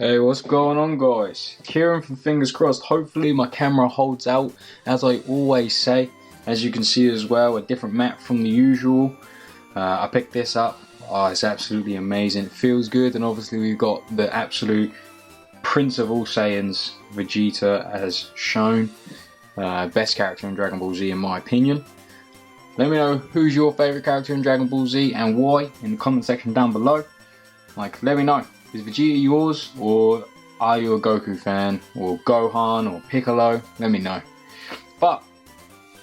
Hey, what's going on, guys? Kieran from Fingers Crossed. Hopefully my camera holds out, as I always say. As you can see as well, a different map from the usual. I picked this up. Oh, it's absolutely amazing. It feels good, and obviously we've got the absolute Prince of all Saiyans, Vegeta, as shown. Best character in Dragon Ball Z in my opinion. Let me know who's your favourite character in Dragon Ball Z and why in the comment section down below. Let me know. Is Vegeta yours, or are you a Goku fan, or Gohan, or Piccolo? Let me know. But,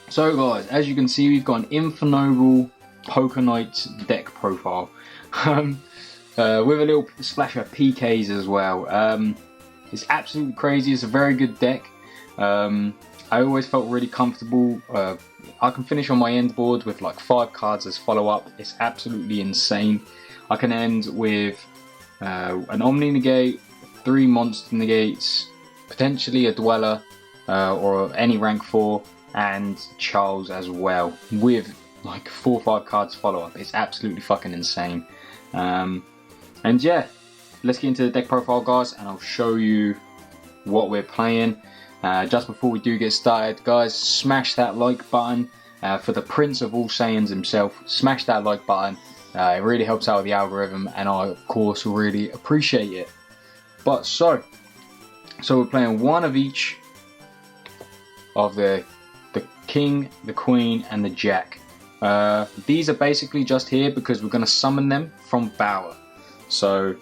so guys, as you can see, we've got an Infernoble Poker Knights deck profile. With a little splash of PKs as well. It's absolutely crazy. It's a very good deck. I always felt really comfortable. I can finish on my end board with like 5 cards as follow-up. It's absolutely insane. I can end with an Omni Negate, 3 Monster Negates, potentially a Dweller, or any rank 4, and Charles as well, with like 4 or 5 cards follow up. It's absolutely fucking insane. And yeah, let's get into the deck profile, guys, and I'll show you what we're playing. Just before we do get started, guys, smash that like button for the Prince of all Saiyans himself. Smash that like button. It really helps out with the algorithm, and I of course really appreciate it. But so we're playing one of each of the King, the Queen, and the Jack. These are basically just here because we're going to summon them from Bower. So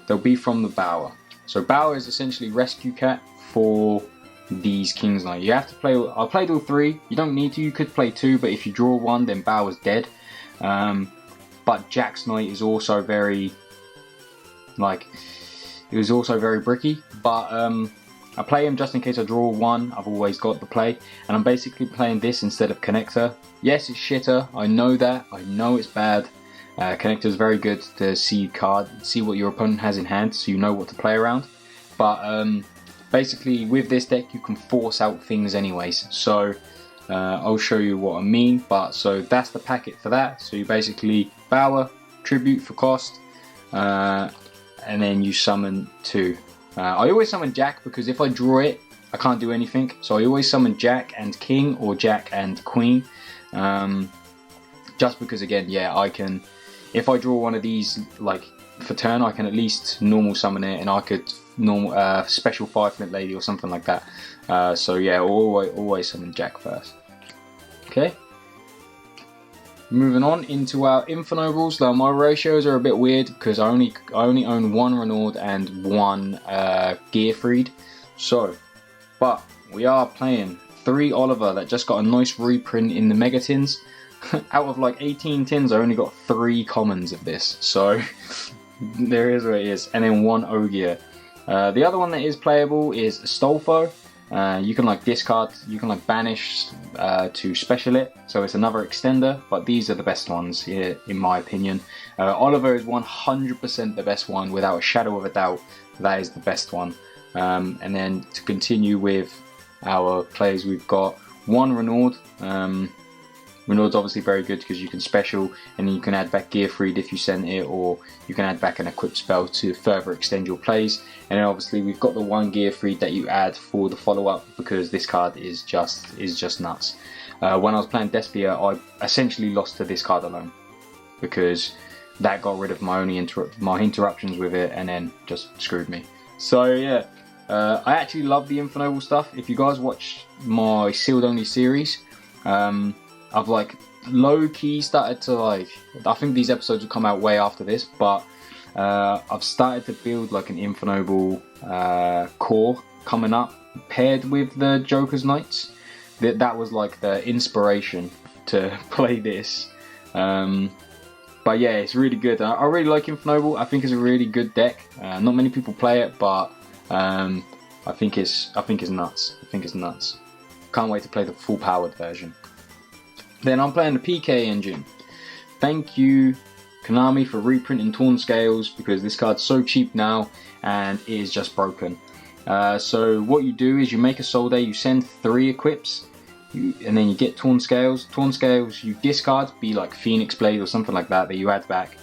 they'll be from the Bower. So Bower is essentially rescue cat for these King's Knight. You have to play. I played all 3. You don't need to. You could play 2, but if you draw 1, then Bower's dead. But Jack's Knight is also very, it was also very bricky. But I play him just in case I draw 1. I've always got the play, and I'm basically playing this instead of Connector. Yes, it's shitter. I know that. I know it's bad. Connector is very good to see what your opponent has in hand, so you know what to play around. But basically, with this deck, you can force out things anyways. So I'll show you what I mean. But so that's the packet for that. So you basically Bower, tribute for cost, and then you summon 2. I always summon Jack because if I draw it, I can't do anything. So I always summon Jack and King, or Jack and Queen. Just because, again, yeah, I can. If I draw one of these like for turn, I can at least normal summon it, and I could normal special 5 Flint Lady or something like that. So yeah, always summon Jack first. Okay. Moving on into our Infernobles. Now my ratios are a bit weird because I only own 1 Renaud and 1 Gearfried. So, but we are playing 3 Oliver that just got a nice reprint in the Mega Tins. Out of like 18 tins, I only got 3 commons of this. So there is what it is. And then 1 Ogier. The other one that is playable is Stolfo. You can like discard, you can like banish to special it, so it's another extender, but these are the best ones here in my opinion. Oliver is 100% the best one, without a shadow of a doubt. That is the best one. And then to continue with our plays, we've got 1 Renaud. Renaud's obviously very good because you can special, and then you can add back Gearfried if you send it, or you can add back an equip spell to further extend your plays. And then obviously we've got the 1 Gearfried that you add for the follow-up, because this card is just nuts. When I was playing Despia, I essentially lost to this card alone, because that got rid of my interruptions with it, and then just screwed me. So yeah, I actually love the Infernoble stuff. If you guys watch my sealed only series, I've like low-key started to I think these episodes will come out way after this, but I've started to build like an Infernoble core coming up, paired with the Joker's Knights. That was like the inspiration to play this. But yeah, it's really good. I really like Infernoble. I think it's a really good deck. Not many people play it, but I think it's nuts. I think it's nuts. Can't wait to play the full powered version. Then I'm playing the PK engine. Thank you, Konami, for reprinting Torn Scales, because this card's so cheap now and it is just broken. So what you do is you make a Soul Day, you send 3 equips, and then you get Torn Scales. Torn Scales you discard, be like Phoenix Blade or something like that you add back.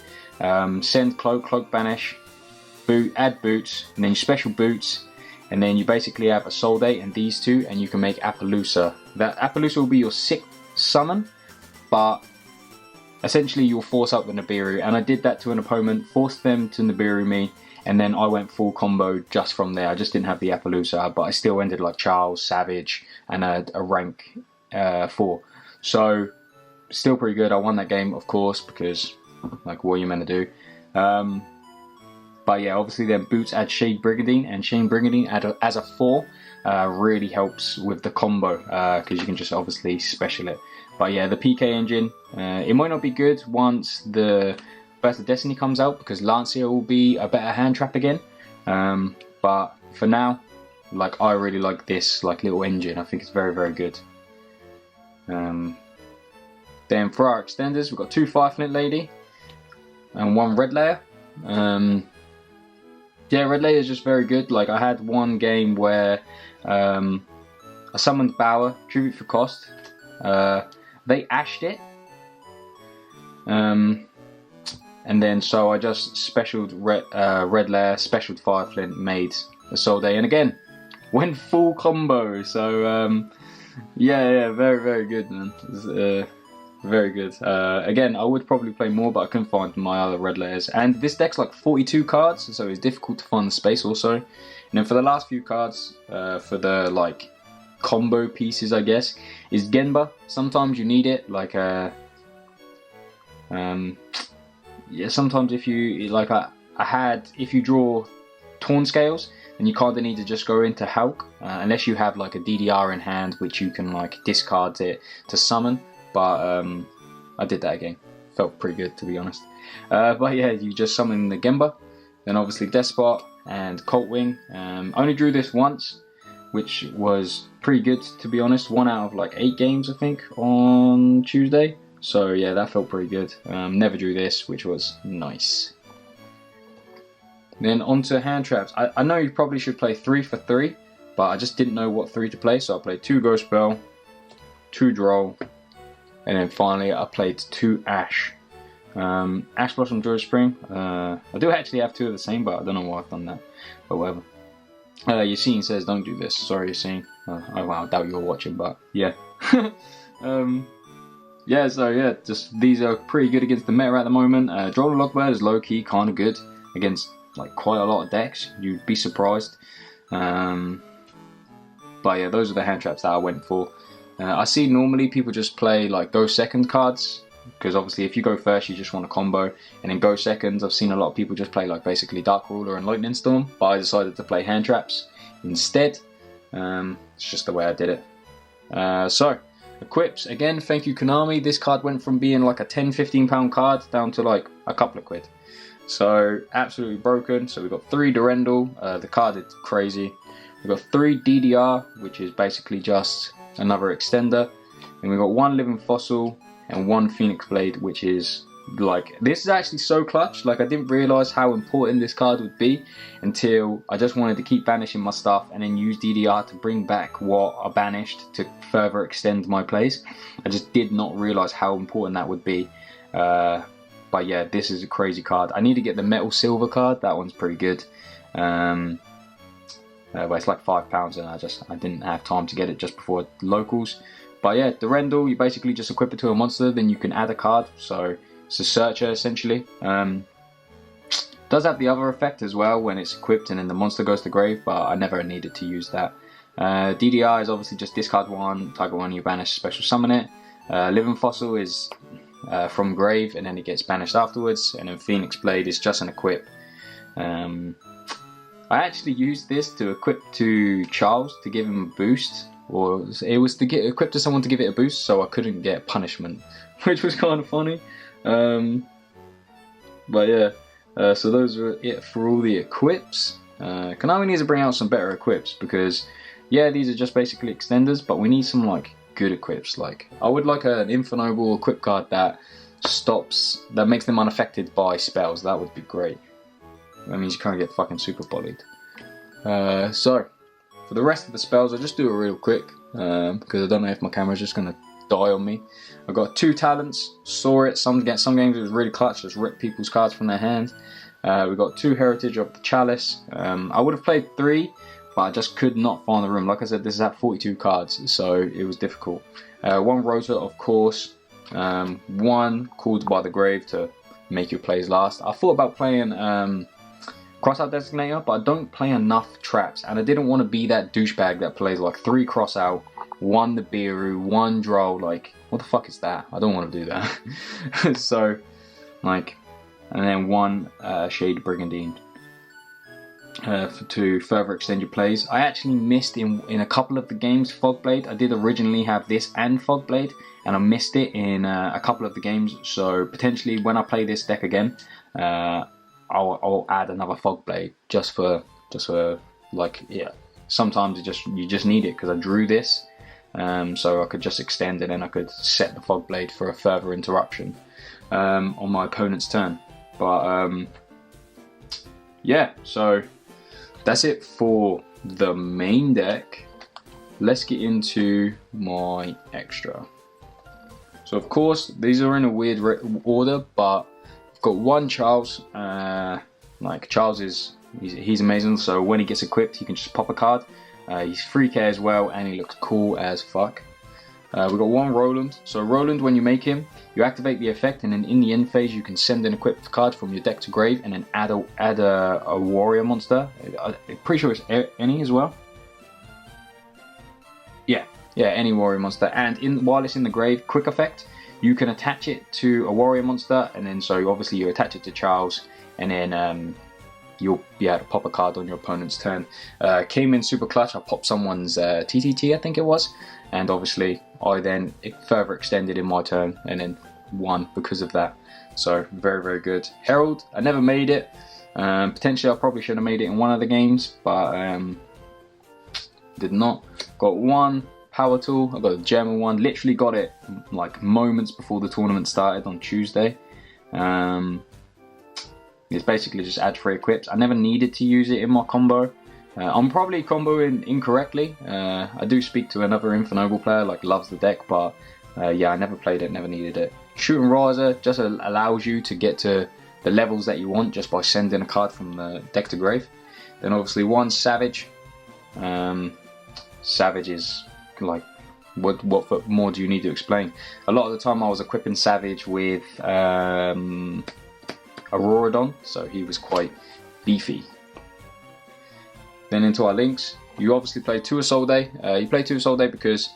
Send Cloak, Cloak Banish, add boots, and then you special boots, and then you basically have a Soul Date and these two, and you can make Appaloosa. That Appaloosa will be your 6th summon, but essentially you'll force up the Nibiru, and I did that to an opponent, forced them to Nibiru me, and then I went full combo just from there. I just didn't have the Appaloosa, but I still ended like Charles, Savage, and a rank 4. So still pretty good. I won that game, of course, because like what are you meant to do? But yeah, obviously then boots add Shade Brigandine, and Shade Brigandine as a 4 really helps with the combo, because you can just obviously special it. But yeah, the PK engine, it might not be good once the Burst of Destiny comes out, because Lancia will be a better hand trap again. But for now, like, I really like this like little engine. I think it's very, very good. Then for our extenders, we've got 2 Fireflint Lady and 1 Red Layer. Yeah, Red Layer is just very good. Like, I had one game where I summoned Bower, Tribute for Cost. They ashed it. And then so I just specialed Red Layer, specialed Fireflint, made a Soul Day, and again went full combo. So yeah, very, very good, man. Very good. Again, I would probably play more, but I couldn't find my other Red Layers. And this deck's like 42 cards, so it's difficult to find the space also. And then for the last few cards, for the like combo pieces, I guess, is Genba. Sometimes you need it, like yeah, sometimes if you like, if you draw Torn Scales, then you kind of need to just go into Hulk, unless you have like a DDR in hand, which you can like discard it to summon. But I did that again. Felt pretty good, to be honest. But yeah, you just summon the Genba, then obviously Despot and Colt Wing. Only drew this once, which was pretty good, to be honest. 1 out of like 8 games, I think, on Tuesday. So yeah, that felt pretty good. Never drew this, which was nice. Then on to hand traps. I know you probably should play 3 for 3, but I just didn't know what 3 to play, so I played 2 Ghost Spell, 2 Droll, and then finally I played 2 Ash. Ash Blossom Joy Spring. I do actually have 2 of the same, but I don't know why I've done that. But whatever. Yassine says don't do this. Sorry, Yassine. I doubt you're watching, but yeah. Yeah, so yeah, just these are pretty good against the meta at the moment. Droll Logbird is low key, kind of good against like quite a lot of decks. You'd be surprised. But yeah, those are the hand traps that I went for. I see normally people just play like go second cards, because obviously if you go first you just want a combo, and then go seconds. I've seen a lot of people just play like basically Dark Ruler and Lightning Storm, but I decided to play hand traps instead. It's just the way I did it. So equips, again, thank you Konami. This card went from being like a £10-15 card down to like a couple of quid. So absolutely broken. So we've got 3 Durendal, the card is crazy. We've got 3 DDR, which is basically just another extender. And we've got 1 Living Fossil and 1 Phoenix Blade, which is like, this is actually so clutch. Like, I didn't realise how important this card would be until I just wanted to keep banishing my stuff and then use DDR to bring back what I banished to further extend my plays. I just did not realise how important that would be. But yeah, this is a crazy card. I need to get the Metal Silver card. That one's pretty good. But it's like £5, and I didn't have time to get it just before locals. But yeah, Durendal, you basically just equip it to a monster, then you can add a card. So it's a searcher essentially. Does have the other effect as well when it's equipped and then the monster goes to grave, but I never needed to use that. DDR is obviously just discard 1, target 1, you banish, special summon it. Living Fossil is from grave and then it gets banished afterwards, and then Phoenix Blade is just an equip. I actually used this to equip to Charles to give him a boost, or it was to get equipped to someone to give it a boost, so I couldn't get punishment, which was kind of funny. But yeah, so those are it for all the equips. Konami needs to bring out some better equips, because yeah, these are just basically extenders, but we need some like good equips. Like, I would like an Infernoble equip card that makes them unaffected by spells. That would be great. That means you can't get fucking super bullied. So for the rest of the spells, I'll just do it real quick, because I don't know if my camera's just gonna die on me. I've got 2 talents. Saw it. Some games it was really clutch. Just rip people's cards from their hand. We got 2 Heritage of the Chalice. I would have played 3, but I just could not find the room. Like I said, this is at 42 cards, so it was difficult. 1 Rota, of course. 1 Called by the Grave to make your plays last. I thought about playing Crossout Designator, but I don't play enough traps, and I didn't want to be that douchebag that plays like 3 Crossout, 1 Nibiru, 1 Droll. Like, what the fuck is that? I don't want to do that. So, like, and then 1 Shade Brigandine to further extend your plays. I actually missed in a couple of the games Fogblade. I did originally have this and Fogblade, and I missed it in a couple of the games. So potentially when I play this deck again, I'll add another Fogblade just for like, yeah. Sometimes you just need it because I drew this, so I could just extend it and I could set the Fogblade for a further interruption on my opponent's turn. But yeah, so that's it for the main deck. Let's get into my extra. So of course these are in a weird order, but I've got 1 Charles. Like, Charles he's amazing. So when he gets equipped, he can just pop a card. He's 3k as well, and he looks cool as fuck. We've got 1 Roland. So Roland, when you make him, you activate the effect, and then in the end phase you can send an equipped card from your deck to grave, and then add a warrior monster. I'm pretty sure it's any as well. Yeah, any warrior monster. And while it's in the grave, quick effect, you can attach it to a warrior monster, and then so obviously you attach it to Charles, and then you'll be able to pop a card on your opponent's turn. Came in super clutch. I popped someone's TTT, I think it was, and obviously I then further extended in my turn and then won because of that. So very, very good. Herald, I never made it. Potentially I probably should have made it in one of the games, but did not. Got 1 Power Tool. I got a German one. Literally got it like moments before the tournament started on Tuesday. It's basically just add 3 equips. I never needed to use it in my combo. I'm probably comboing incorrectly. I do speak to another Infernoble player, like, loves the deck, but yeah, I never played it, never needed it. Shooting Riser just allows you to get to the levels that you want just by sending a card from the deck to grave. Then obviously 1 Savage. Savage is like, what more do you need to explain? A lot of the time I was equipping Savage with Auroradon, so he was quite beefy. Then into our links, you obviously play 2 Isolde. You play 2 Isolde because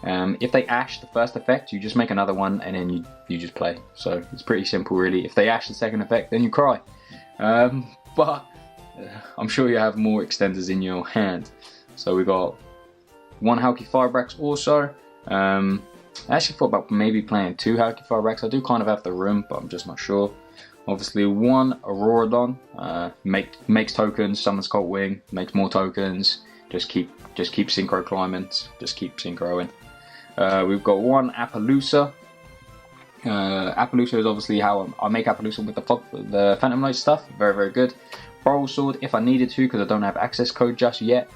if they ash the first effect, you just make another one and then you just play. So it's pretty simple really. If they ash the second effect, then you cry. But I'm sure you have more extenders in your hand. So we got 1 Halki Firebrax also. I actually thought about maybe playing 2 Halki Firebrax. I do kind of have the room, but I'm just not sure. Obviously 1 Auroradon, makes tokens, summons Cult Wing, makes more tokens, just keep synchro climbing, just keep synchroing. We've got 1 Appaloosa. Appaloosa is obviously how I make Appaloosa with the Phantom Knight stuff, very, very good. Boral Sword if I needed to, because I don't have access code just yet,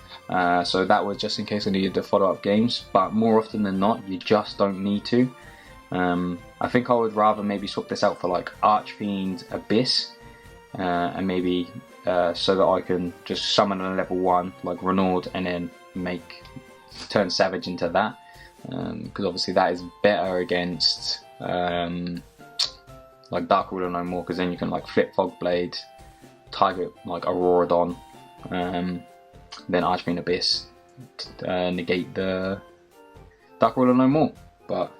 so that was just in case I needed to follow up games, but more often than not you just don't need to. I think I would rather maybe swap this out for like Archfiend Abyss, and maybe so that I can just summon a level 1 like Renaud and then turn Savage into that, because obviously that is better against like Dark Ruler no more, because then you can like flip Fogblade, target like Auroradon, then Archfiend Abyss, negate the Dark Ruler no more. But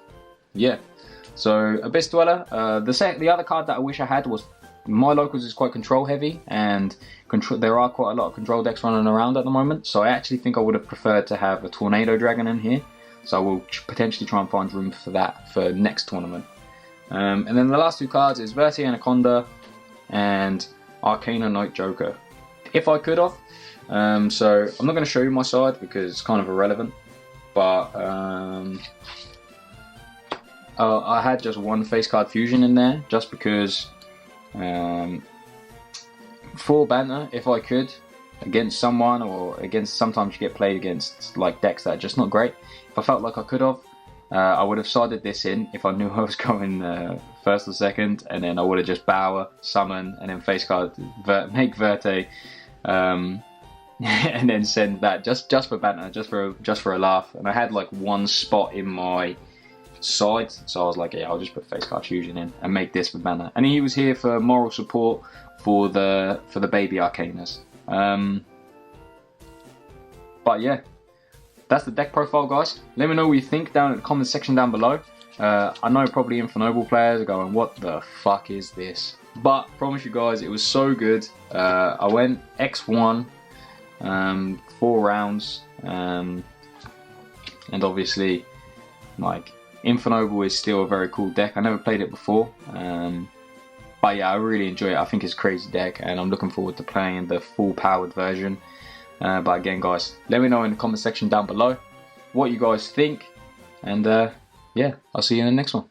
yeah, so Abyss Dweller. The other card that I wish I had was, my locals is quite control heavy, and there are quite a lot of control decks running around at the moment, so I actually think I would have preferred to have a Tornado Dragon in here, so I will potentially try and find room for that for next tournament. And then the last 2 cards is Verti Anaconda and Arcana Knight Joker. If I could have, so I'm not going to show you my side because it's kind of irrelevant, but I had just 1 face card fusion in there just because, for banter, if I could, against someone, or against, sometimes you get played against like decks that are just not great. If I felt like I could have, I would have sided this in if I knew I was going first or second, and then I would have just Bower, summon, and then face card, make Verte, and then send that just for banter, just for a laugh. And I had like one spot in my side, so I was like, yeah, I'll just put face card fusion in and make this for banner. And he was here for moral support for the baby Arcanas. But yeah, that's the deck profile, guys. Let me know what you think down in the comment section down below. I know probably Infernoble players are going, what the fuck is this? But promise you guys, it was so good. I went X1, 4 rounds, and obviously, like, Infernoble is still a very cool deck. I never played it before, but yeah, I really enjoy it. I think it's a crazy deck, and I'm looking forward to playing the full powered version. But again, guys, let me know in the comment section down below what you guys think, and yeah, I'll see you in the next one.